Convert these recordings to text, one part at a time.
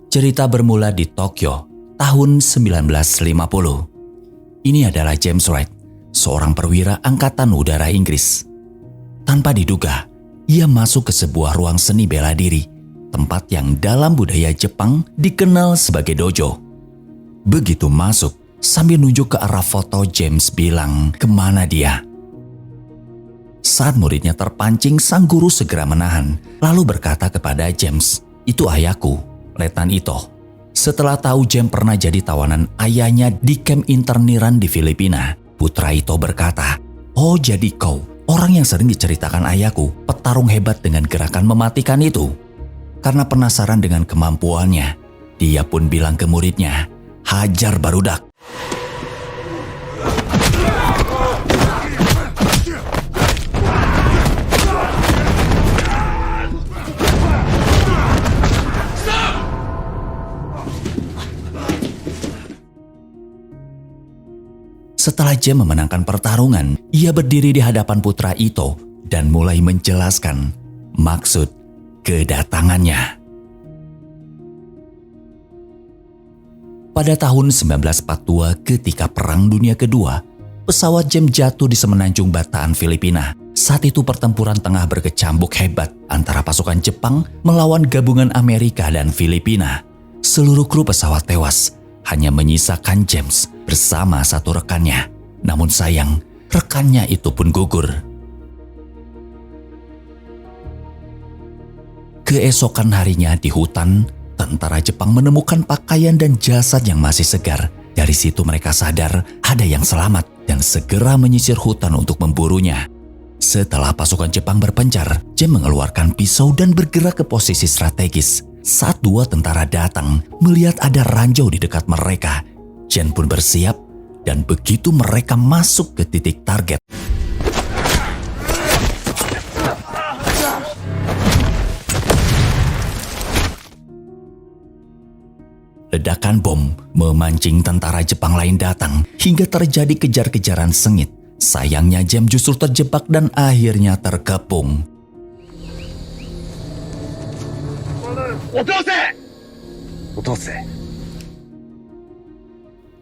Cerita bermula di Tokyo, tahun 1950. Ini adalah James Wright, seorang perwira Angkatan Udara Inggris. Tanpa diduga, ia masuk ke sebuah ruang seni bela diri, tempat yang dalam budaya Jepang dikenal sebagai dojo. Begitu masuk, sambil nunjuk ke arah foto, James bilang kemana dia. Saat muridnya terpancing, sang guru segera menahan, lalu berkata kepada James, "Itu ayahku, Letnan Ito." Setelah tahu James pernah jadi tawanan ayahnya di kamp interniran di Filipina, putra Ito berkata, "Oh, jadi kau orang yang sering diceritakan ayahku, petarung hebat dengan gerakan mematikan itu." Karena penasaran dengan kemampuannya, dia pun bilang ke muridnya, "Hajar barudak." Setelah James memenangkan pertarungan, ia berdiri di hadapan putra Ito dan mulai menjelaskan maksud kedatangannya. Pada tahun 1942 ketika Perang Dunia Kedua, pesawat James jatuh di semenanjung Bataan, Filipina. Saat itu pertempuran tengah berkecambuk hebat antara pasukan Jepang melawan gabungan Amerika dan Filipina. Seluruh kru pesawat tewas, hanya menyisakan James bersama satu rekannya. Namun sayang, rekannya itu pun gugur. Keesokan harinya di hutan, tentara Jepang menemukan pakaian dan jasad yang masih segar. Dari situ mereka sadar ada yang selamat dan segera menyisir hutan untuk memburunya. Setelah pasukan Jepang berpencar, James mengeluarkan pisau dan bergerak ke posisi strategis. Saat dua tentara datang, melihat ada ranjau di dekat mereka, James pun bersiap dan begitu mereka masuk ke titik target, ledakan bom memancing tentara Jepang lain datang hingga terjadi kejar-kejaran sengit. Sayangnya James justru terjebak dan akhirnya terkepung.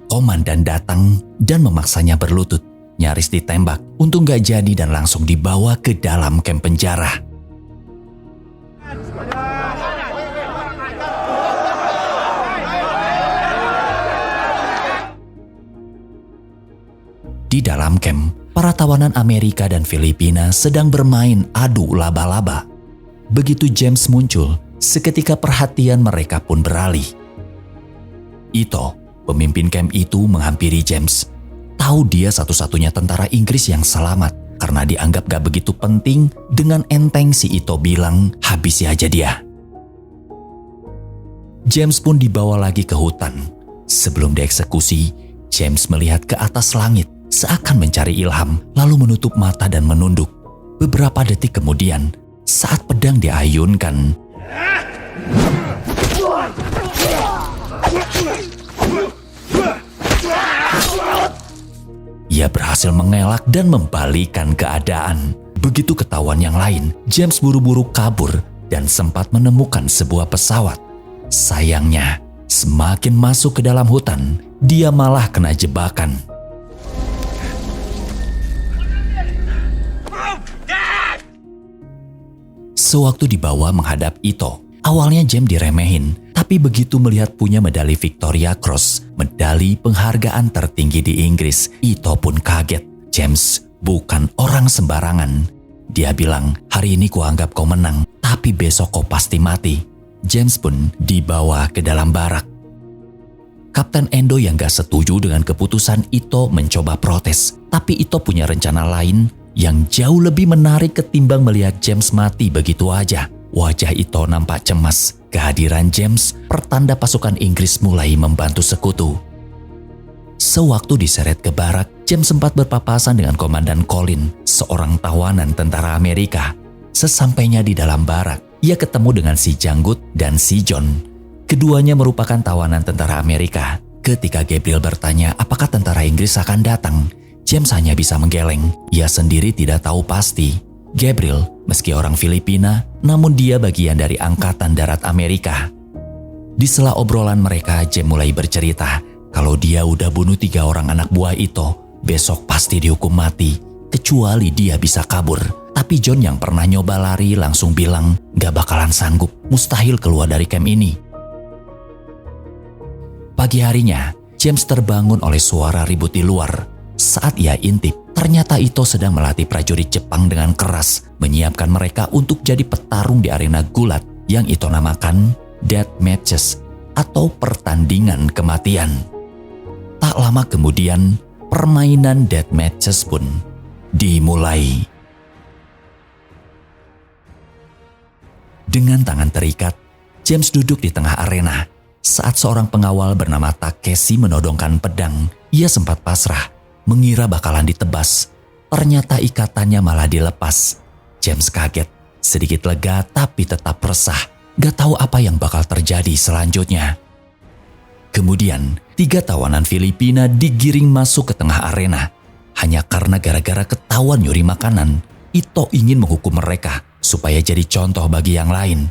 Komandan datang dan memaksanya berlutut, nyaris ditembak. Untung gak jadi dan langsung dibawa ke dalam kamp penjara. Di dalam kamp, para tawanan Amerika dan Filipina sedang bermain adu laba-laba. Begitu James muncul, seketika perhatian mereka pun beralih. Ito, pemimpin kamp itu, menghampiri James. Tahu dia satu-satunya tentara Inggris yang selamat. Karena dianggap gak begitu penting, dengan enteng si Ito bilang, "Habisi aja dia." James pun dibawa lagi ke hutan. Sebelum dieksekusi, James melihat ke atas langit, seakan mencari ilham, lalu menutup mata dan menunduk. Beberapa detik kemudian, saat pedang diayunkan, ia berhasil mengelak dan membalikan keadaan. Begitu ketahuan yang lain, James buru-buru kabur dan sempat menemukan sebuah pesawat. Sayangnya, semakin masuk ke dalam hutan, dia malah kena jebakan. Sewaktu dibawa menghadap Ito, awalnya James diremehin, tapi begitu melihat punya medali Victoria Cross, medali penghargaan tertinggi di Inggris, Ito pun kaget. James bukan orang sembarangan. Dia bilang, "Hari ini kuanggap kau menang, tapi besok kau pasti mati." James pun dibawa ke dalam barak. Kapten Endo yang gak setuju dengan keputusan Ito mencoba protes, tapi Ito punya rencana lain yang jauh lebih menarik ketimbang melihat James mati begitu aja. Wajah Ito nampak cemas. Kehadiran James pertanda pasukan Inggris mulai membantu sekutu. Sewaktu diseret ke barak, James sempat berpapasan dengan Komandan Colin, seorang tawanan tentara Amerika. Sesampainya di dalam barak, ia ketemu dengan si Janggut dan si John. Keduanya merupakan tawanan tentara Amerika. Ketika Gabriel bertanya apakah tentara Inggris akan datang, James hanya bisa menggeleng. Ia sendiri tidak tahu pasti. Gabriel, meski orang Filipina, namun dia bagian dari Angkatan Darat Amerika. Di sela obrolan mereka, James mulai bercerita kalau dia udah bunuh 3 orang anak buah Ito. Besok pasti dihukum mati, kecuali dia bisa kabur. Tapi John yang pernah nyoba lari langsung bilang gak bakalan sanggup, mustahil keluar dari camp ini. Pagi harinya, James terbangun oleh suara ribut di luar. Saat ia intip, ternyata Ito sedang melatih prajurit Jepang dengan keras, menyiapkan mereka untuk jadi petarung di arena gulat yang Ito namakan death matches atau pertandingan kematian. Tak lama kemudian, permainan death matches pun dimulai. Dengan tangan terikat, James duduk di tengah arena. Saat seorang pengawal bernama Takeshi menodongkan pedang, ia sempat pasrah, mengira bakalan ditebas. Ternyata ikatannya malah dilepas. James kaget, sedikit lega tapi tetap resah. Gak tahu apa yang bakal terjadi selanjutnya. Kemudian, 3 tawanan Filipina digiring masuk ke tengah arena. Hanya karena gara-gara ketahuan nyuri makanan, Ito ingin menghukum mereka supaya jadi contoh bagi yang lain.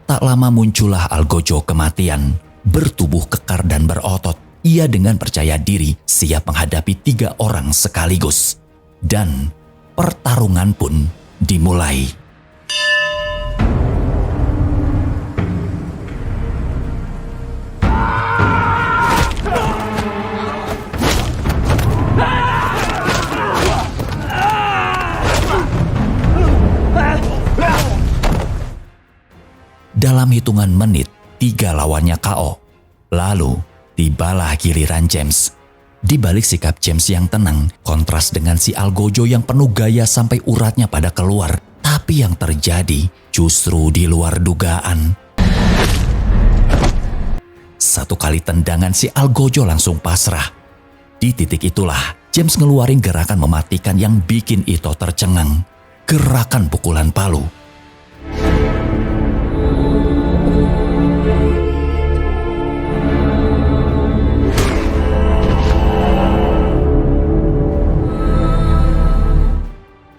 Tak lama muncullah algojo kematian, bertubuh kekar dan berotot. Ia dengan percaya diri siap menghadapi 3 orang sekaligus. Dan pertarungan pun dimulai. Dalam hitungan menit, 3 lawannya KO. Lalu, tibalah giliran James. Di balik sikap James yang tenang, kontras dengan si algojo yang penuh gaya sampai uratnya pada keluar. Tapi yang terjadi justru di luar dugaan. 1 kali tendangan si algojo langsung pasrah. Di titik itulah, James ngeluarin gerakan mematikan yang bikin Ito tercengang. Gerakan pukulan palu.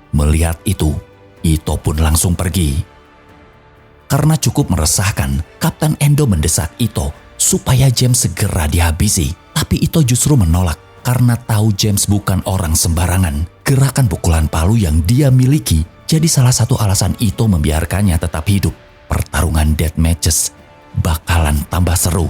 Melihat itu, Ito pun langsung pergi. Karena cukup meresahkan, Kapten Endo mendesak Ito supaya James segera dihabisi. Tapi Ito justru menolak karena tahu James bukan orang sembarangan. Gerakan pukulan palu yang dia miliki jadi salah satu alasan Ito membiarkannya tetap hidup. Pertarungan death matches bakalan tambah seru.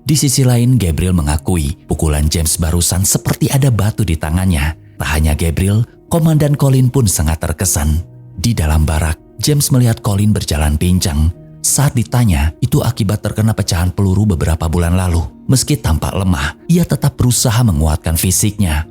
Di sisi lain, Gabriel mengakui pukulan James barusan seperti ada batu di tangannya. Tak hanya Gabriel, Komandan Colin pun sangat terkesan. Di dalam barak, James melihat Colin berjalan pincang. Saat ditanya, itu akibat terkena pecahan peluru beberapa bulan lalu. Meski tampak lemah, ia tetap berusaha menguatkan fisiknya.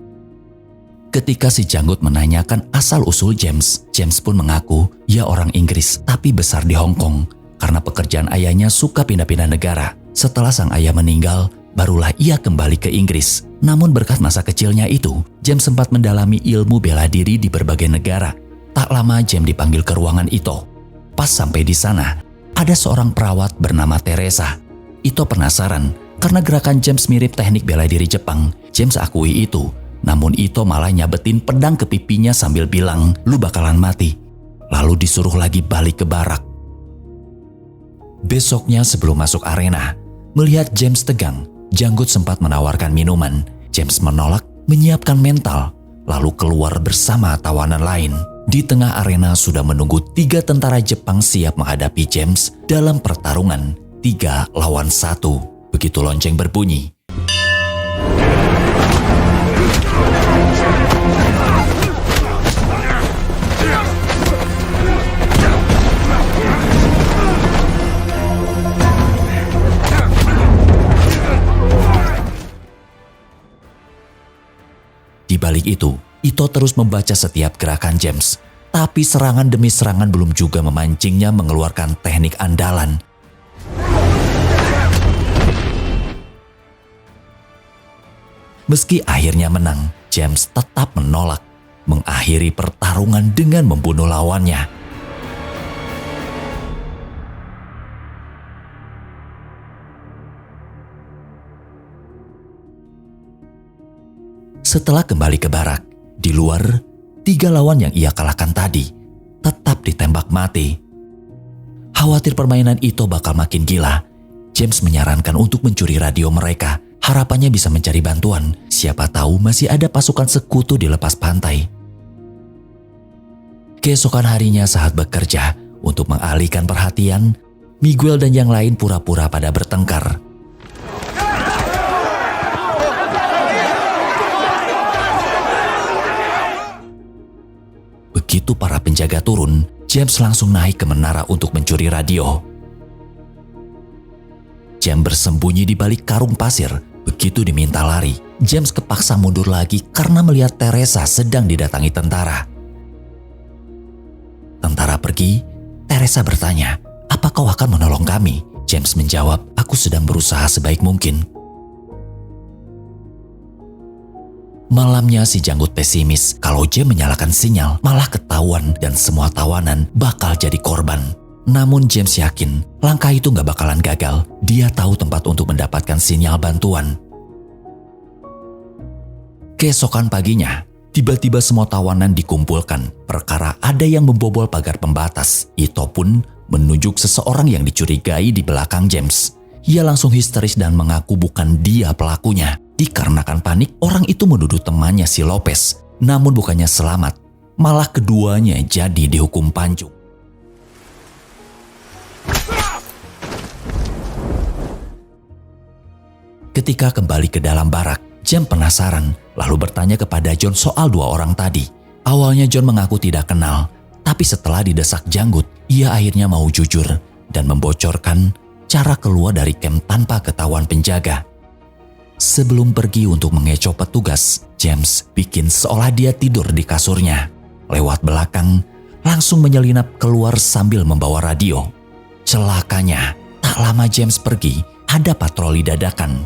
Ketika si janggut menanyakan asal-usul James, James pun mengaku ia orang Inggris tapi besar di Hong Kong. Karena pekerjaan ayahnya suka pindah-pindah negara. Setelah sang ayah meninggal, barulah ia kembali ke Inggris. Namun berkat masa kecilnya itu, James sempat mendalami ilmu bela diri di berbagai negara. Tak lama James dipanggil ke ruangan Ito. Pas sampai di sana, ada seorang perawat bernama Teresa. Ito penasaran karena gerakan James mirip teknik bela diri Jepang. James akui itu, namun Ito malah nyabetin pedang ke pipinya sambil bilang, "Lu bakalan mati." Lalu disuruh lagi balik ke barak. Besoknya sebelum masuk arena, melihat James tegang, janggut sempat menawarkan minuman. James menolak, menyiapkan mental, lalu keluar bersama tawanan lain. Di tengah arena sudah menunggu 3 tentara Jepang siap menghadapi James dalam pertarungan 3 lawan 1. Begitu lonceng berbunyi, di balik itu, Ito terus membaca setiap gerakan James. Tapi serangan demi serangan belum juga memancingnya mengeluarkan teknik andalan. Meski akhirnya menang, James tetap menolak, mengakhiri pertarungan dengan membunuh lawannya. Setelah kembali ke barak, di luar, 3 lawan yang ia kalahkan tadi tetap ditembak mati. Khawatir permainan Ito bakal makin gila, James menyarankan untuk mencuri radio mereka. Harapannya bisa mencari bantuan, siapa tahu masih ada pasukan sekutu di lepas pantai. Keesokan harinya saat bekerja, untuk mengalihkan perhatian, Miguel dan yang lain pura-pura pada bertengkar. Begitu para penjaga turun, James langsung naik ke menara untuk mencuri radio. James bersembunyi di balik karung pasir. Begitu diminta lari, James kepaksa mundur lagi karena melihat Teresa sedang didatangi tentara. Tentara pergi, Teresa bertanya, "Apa kau akan menolong kami?" James menjawab, "Aku sedang berusaha sebaik mungkin." Malamnya si janggut pesimis kalau James menyalakan sinyal malah ketahuan dan semua tawanan bakal jadi korban. Namun James yakin langkah itu gak bakalan gagal. Dia tahu tempat untuk mendapatkan sinyal bantuan. Keesokan paginya, tiba-tiba semua tawanan dikumpulkan perkara ada yang membobol pagar pembatas. Ito pun menunjuk seseorang yang dicurigai di belakang James. Ia langsung histeris dan mengaku bukan dia pelakunya. Dikarenakan panik, orang itu menuduh temannya si Lopez. Namun bukannya selamat, malah keduanya jadi dihukum pancung. Ketika kembali ke dalam barak, James penasaran lalu bertanya kepada John soal 2 orang tadi. Awalnya John mengaku tidak kenal, tapi setelah didesak janggut, ia akhirnya mau jujur dan membocorkan cara keluar dari camp tanpa ketahuan penjaga. Sebelum pergi untuk mengecoh petugas, James bikin seolah dia tidur di kasurnya. Lewat belakang, langsung menyelinap keluar sambil membawa radio. Celakanya, tak lama James pergi, ada patroli dadakan.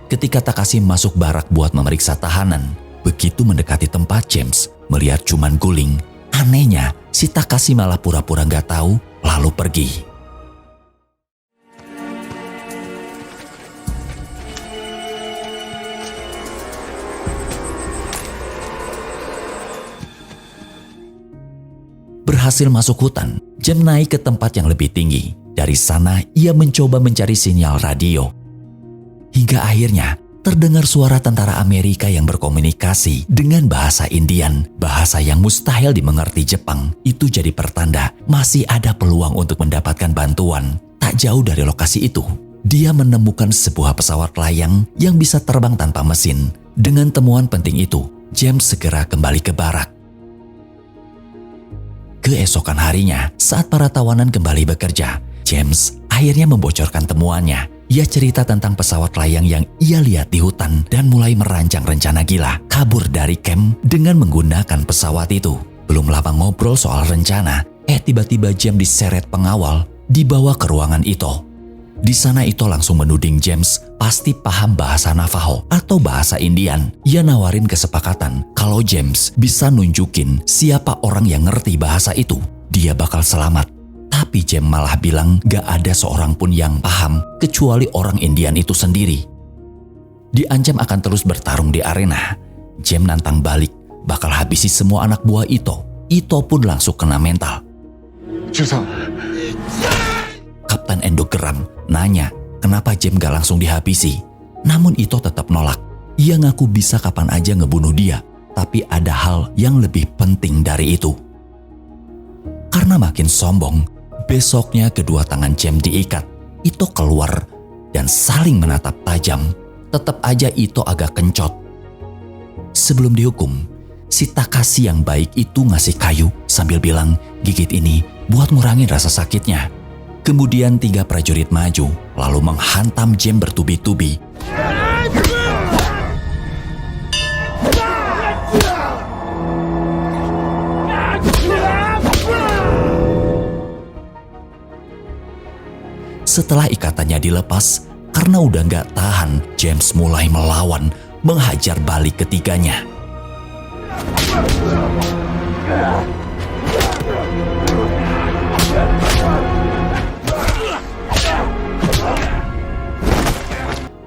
Ketika Takashi masuk barak buat memeriksa tahanan, begitu mendekati tempat James melihat cuman guling. Anehnya, si Takashi malah pura-pura gak tahu lalu pergi. Berhasil masuk hutan, James naik ke tempat yang lebih tinggi. Dari sana, ia mencoba mencari sinyal radio. Hingga akhirnya terdengar suara tentara Amerika yang berkomunikasi dengan bahasa Indian, bahasa yang mustahil dimengerti Jepang. Itu jadi pertanda masih ada peluang untuk mendapatkan bantuan. Tak jauh dari lokasi itu, dia menemukan sebuah pesawat layang yang bisa terbang tanpa mesin. Dengan temuan penting itu, James segera kembali ke barak. Keesokan harinya, saat para tawanan kembali bekerja, James akhirnya membocorkan temuannya. Ia cerita tentang pesawat layang yang ia lihat di hutan dan mulai merancang rencana gila kabur dari camp dengan menggunakan pesawat itu. Belum lama ngobrol soal rencana, tiba-tiba James diseret pengawal dibawa ke ruangan Ito. Di sana Ito langsung menuding James pasti paham bahasa Navajo atau bahasa Indian. Ia nawarin kesepakatan kalau James bisa nunjukin siapa orang yang ngerti bahasa itu, dia bakal selamat. Tapi James malah bilang gak ada seorang pun yang paham kecuali orang Indian itu sendiri. Diancam akan terus bertarung di arena. James nantang balik bakal habisi semua anak buah Ito. Ito pun langsung kena mental. Kapten Endo geram, nanya kenapa James gak langsung dihabisi. Namun Ito tetap nolak. Ia ngaku bisa kapan aja ngebunuh dia. Tapi ada hal yang lebih penting dari itu. Karena makin sombong, besoknya kedua tangan James diikat. Ito keluar dan saling menatap tajam. Tetap aja Ito agak kencot. Sebelum dihukum, si Takashi yang baik itu ngasih kayu sambil bilang, "Gigit ini buat ngurangin rasa sakitnya." Kemudian 3 prajurit maju lalu menghantam James bertubi-tubi. Setelah ikatannya dilepas, karena udah gak tahan, James mulai melawan, menghajar balik ketiganya.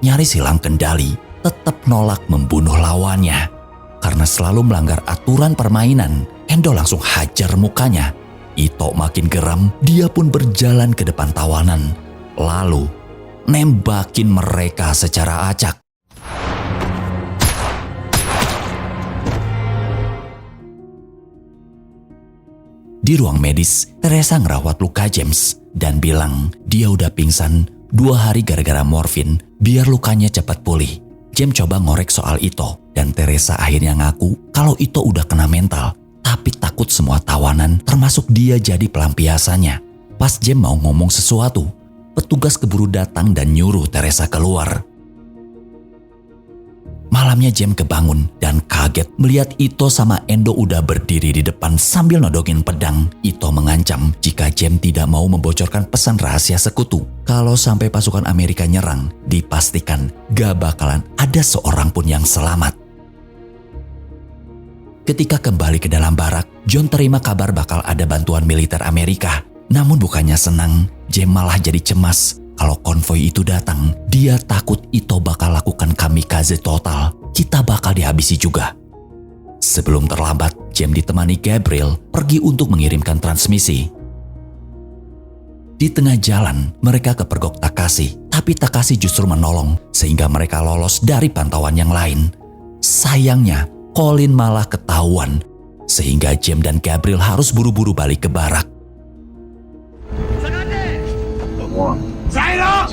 Nyaris hilang kendali, tetap nolak membunuh lawannya. karena selalu melanggar aturan permainan. Endo langsung hajar mukanya. Ito makin geram, dia pun berjalan ke depan tawanan. Lalu nembakin mereka secara acak. Di ruang medis, Teresa ngerawat luka James dan bilang dia udah pingsan 2 hari gara-gara morfin biar lukanya cepat pulih. James coba ngorek soal Ito dan Teresa akhirnya ngaku kalau Ito udah kena mental, tapi takut semua tawanan termasuk dia jadi pelampiasannya. Pas James mau ngomong sesuatu, petugas keburu datang dan nyuruh Teresa keluar. Malamnya James kebangun dan kaget melihat Ito sama Endo udah berdiri di depan sambil nodongin pedang. Ito mengancam jika James tidak mau membocorkan pesan rahasia sekutu. Kalau sampai pasukan Amerika nyerang, dipastikan gak bakalan ada seorang pun yang selamat. Ketika kembali ke dalam barak, John terima kabar bakal ada bantuan militer Amerika. Namun bukannya senang, James malah jadi cemas. Kalau konvoi itu datang, dia takut Ito bakal lakukan kamikaze total. Kita bakal dihabisi juga. Sebelum terlambat, James ditemani Gabriel pergi untuk mengirimkan transmisi. Di tengah jalan, mereka kepergok Takashi, tapi Takashi justru menolong sehingga mereka lolos dari pantauan yang lain. Sayangnya, Colin malah ketahuan, sehingga James dan Gabriel harus buru-buru balik ke barak.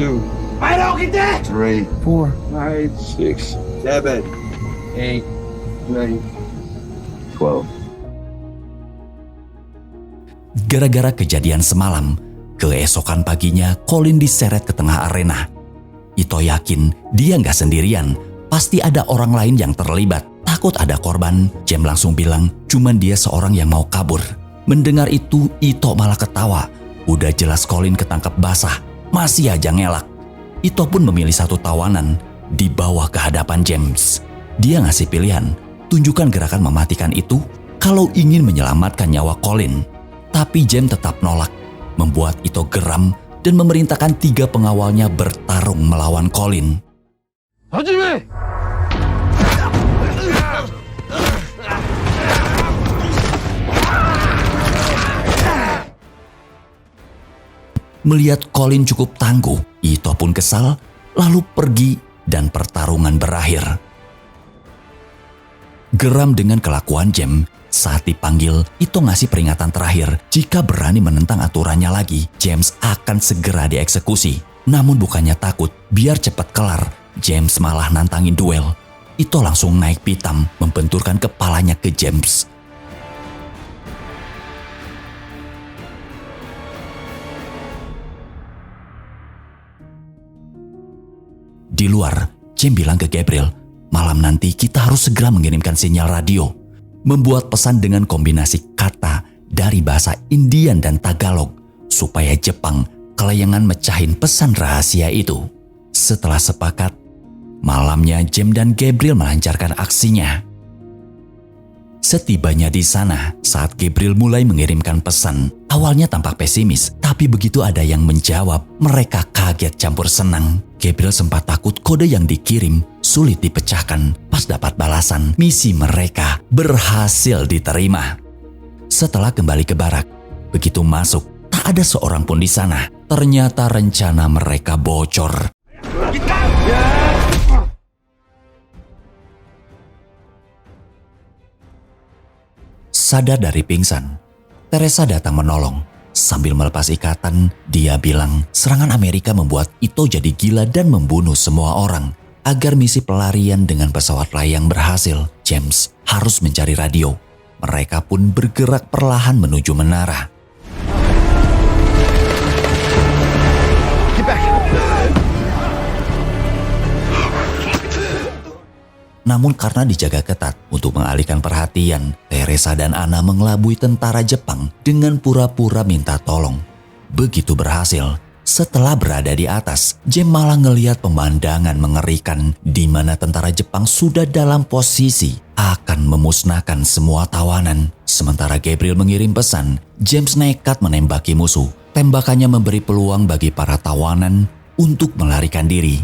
2, 3, 4, 5, 6, 7, 8, 9, 12. Gara-gara kejadian semalam, keesokan paginya Colin diseret ke tengah arena. Ito yakin dia nggak sendirian, pasti ada orang lain yang terlibat. Takut ada korban, James langsung bilang cuman dia seorang yang mau kabur. Mendengar itu, Ito malah ketawa. Udah jelas Colin ketangkep basah, masih aja ngelak. Ito pun memilih satu tawanan, dibawa ke hadapan James. Dia ngasih pilihan, tunjukkan gerakan mematikan itu kalau ingin menyelamatkan nyawa Colin. Tapi James tetap nolak, membuat Ito geram dan memerintahkan 3 pengawalnya bertarung melawan Colin. Hajime! Melihat Colin cukup tangguh, Ito pun kesal, lalu pergi dan pertarungan berakhir. Geram dengan kelakuan James, saat dipanggil, Ito ngasih peringatan terakhir jika berani menentang aturannya lagi, James akan segera dieksekusi. Namun bukannya takut, biar cepat kelar, James malah nantangin duel. Ito langsung naik pitam, membenturkan kepalanya ke James. Di luar, James bilang ke Gabriel, malam nanti kita harus segera mengirimkan sinyal radio. Membuat pesan dengan kombinasi kata dari bahasa Indian dan Tagalog, supaya Jepang kelayangan mecahin pesan rahasia itu. Setelah sepakat, malamnya James dan Gabriel melancarkan aksinya. Setibanya di sana, saat Gabriel mulai mengirimkan pesan, awalnya tampak pesimis, tapi begitu ada yang menjawab, mereka kaget campur senang. Gabriel sempat takut kode yang dikirim sulit dipecahkan. Pas dapat balasan, misi mereka berhasil diterima. Setelah kembali ke barak, begitu masuk, tak ada seorang pun di sana. Ternyata rencana mereka bocor. Sadar dari pingsan, Teresa datang menolong. Sambil melepas ikatan, dia bilang serangan Amerika membuat Ito jadi gila dan membunuh semua orang. Agar misi pelarian dengan pesawat layang berhasil, James harus mencari radio. Mereka pun bergerak perlahan menuju menara. Namun karena dijaga ketat untuk mengalihkan perhatian, Teresa dan Anna mengelabui tentara Jepang dengan pura-pura minta tolong. Begitu berhasil, setelah berada di atas, James malah ngelihat pemandangan mengerikan di mana tentara Jepang sudah dalam posisi akan memusnahkan semua tawanan. Sementara Gabriel mengirim pesan, James nekat menembaki musuh. Tembakannya memberi peluang bagi para tawanan untuk melarikan diri.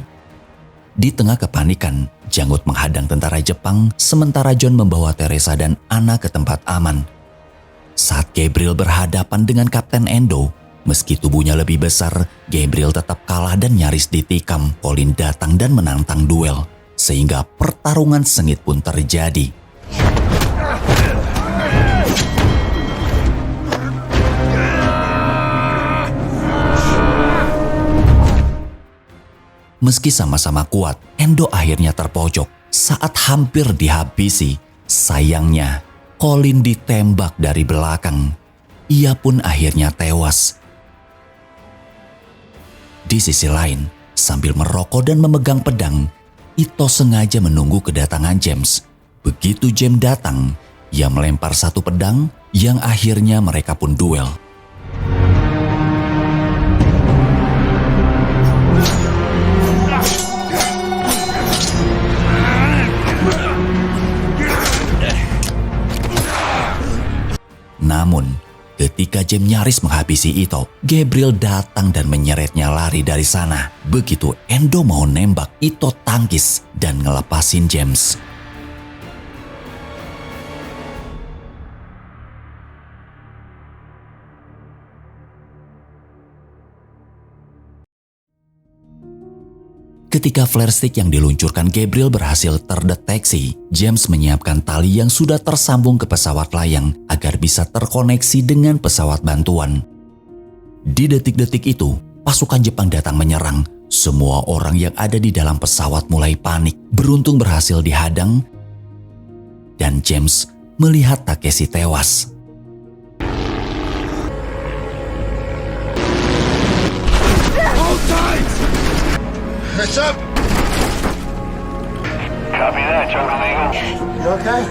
Di tengah kepanikan, Janggut menghadang tentara Jepang sementara John membawa Teresa dan Anna ke tempat aman. Saat Gabriel berhadapan dengan Kapten Endo, meski tubuhnya lebih besar, Gabriel tetap kalah dan nyaris ditikam. Colin datang dan menantang duel, sehingga pertarungan sengit pun terjadi. Meski sama-sama kuat, Endo akhirnya terpojok saat hampir dihabisi. Sayangnya, Colin ditembak dari belakang. Ia pun akhirnya tewas. Di sisi lain, sambil merokok dan memegang pedang, Ito sengaja menunggu kedatangan James. Begitu James datang, ia melempar satu pedang yang akhirnya mereka pun duel. Namun, ketika James nyaris menghabisi Ito, Gabriel datang dan menyeretnya lari dari sana. Begitu Endo mau nembak, Ito tangkis dan ngelepasin James. Ketika flare stick yang diluncurkan Gabriel berhasil terdeteksi, James menyiapkan tali yang sudah tersambung ke pesawat layang agar bisa terkoneksi dengan pesawat bantuan. Di detik-detik itu, pasukan Jepang datang menyerang. Semua orang yang ada di dalam pesawat mulai panik. Beruntung berhasil dihadang, dan James melihat Takeshi tewas. Heads up! Copy that, Jungle Eagle. You okay?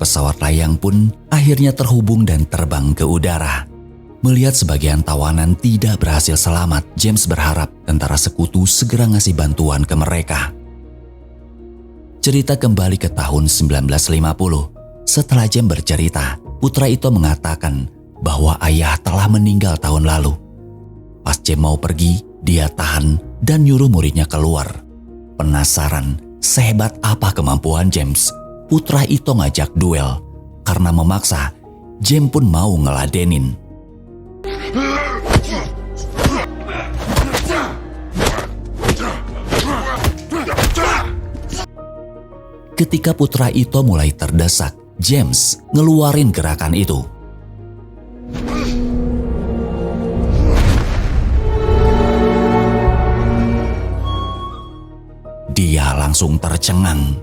Pesawat layang pun akhirnya terhubung dan terbang ke udara. Melihat sebagian tawanan tidak berhasil selamat, James berharap tentara sekutu segera ngasih bantuan ke mereka. Cerita kembali ke tahun 1950. Setelah James bercerita, putra Ito mengatakan bahwa ayah telah meninggal tahun lalu. Pas James mau pergi, dia tahan dan nyuruh muridnya keluar. Penasaran sehebat apa kemampuan James, putra Ito ngajak duel. Karena memaksa, James pun mau ngeladenin. Ketika putra Ito mulai terdesak, James ngeluarin gerakan itu. Dia langsung tercengang.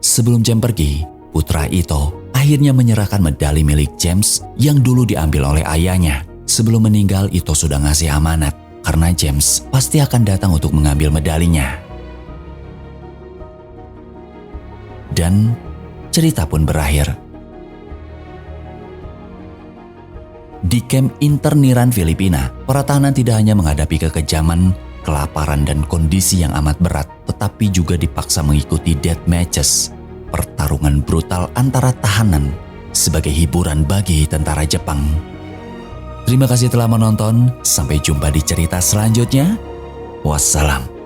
Sebelum James pergi, putra Ito akhirnya menyerahkan medali milik James yang dulu diambil oleh ayahnya. Sebelum meninggal, Ito sudah ngasih amanat karena James pasti akan datang untuk mengambil medalinya. Dan cerita pun berakhir. Di kamp interniran Filipina, para tahanan tidak hanya menghadapi kekejaman, kelaparan dan kondisi yang amat berat, tetapi juga dipaksa mengikuti death matches, pertarungan brutal antara tahanan sebagai hiburan bagi tentara Jepang. Terima kasih telah menonton, sampai jumpa di cerita selanjutnya. Wassalam.